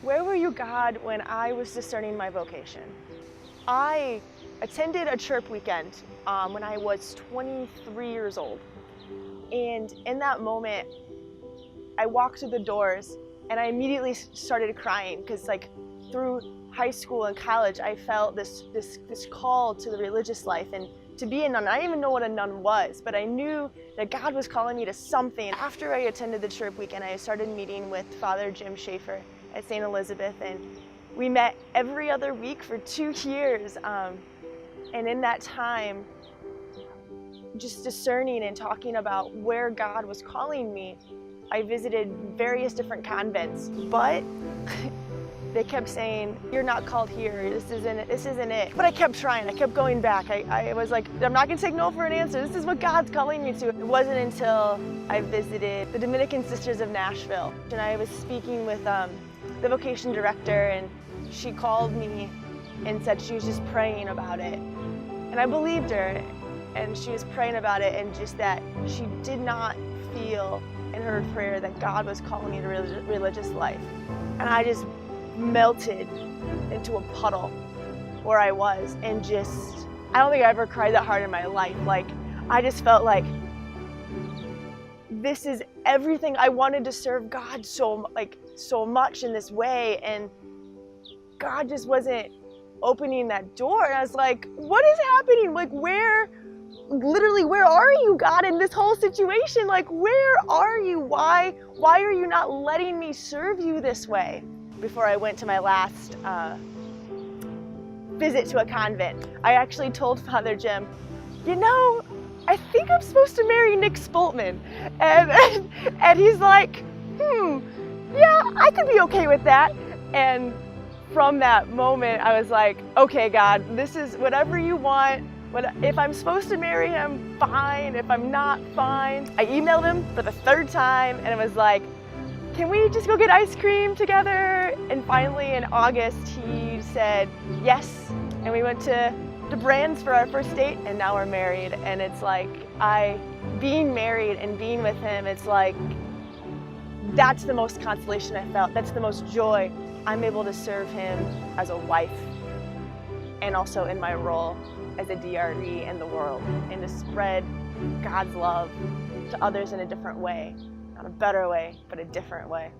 Where were you, God, when I was discerning my vocation? I attended a church weekend when I was 23 years old. And in that moment, I walked through the doors and I immediately started crying because through high school and college, I felt this call to the religious life and to be a nun. I didn't even know what a nun was, but I knew that God was calling me to something. After I attended the church weekend, I started meeting with Father Jim Schaefer at St. Elizabeth, and we met every other week for 2 years. And in that time, just discerning and talking about where God was calling me, I visited various different convents, but they kept saying, "You're not called here, this isn't it." But I kept trying, I kept going back. I was like, I'm not gonna take no for an answer. This is what God's calling me to. It wasn't until I visited the Dominican Sisters of Nashville, and I was speaking with the vocation director, and she called me and said she was just praying about it. And I believed her, and she was praying about it, and just that she did not feel in her prayer that God was calling me to religious life. And I just melted into a puddle where I was, and I don't think I ever cried that hard in my life. I just felt like this is everything. I wanted to serve God so much in this way, and God just wasn't opening that door. And I was like, what is happening? Where are you, God, in this whole situation? Where are you? Why are you not letting me serve you this way? Before I went to my last visit to a convent, I actually told Father Jim, I think I'm supposed to marry Nick Spoltman. And he's like, yeah, I could be okay with that. And from that moment, I was like, okay, God, this is whatever you want. If I'm supposed to marry him, fine. If I'm not, fine. I emailed him for the 3rd time, and it was like, can we just go get ice cream together? And finally in August, he said yes. And we went to Brands for our first date, and now we're married. And it's like, being married and being with him, it's like, that's the most consolation I felt. That's the most joy. I'm able to serve him as a wife and also in my role as a DRE in the world, and to spread God's love to others in a different way. Not a better way, but a different way.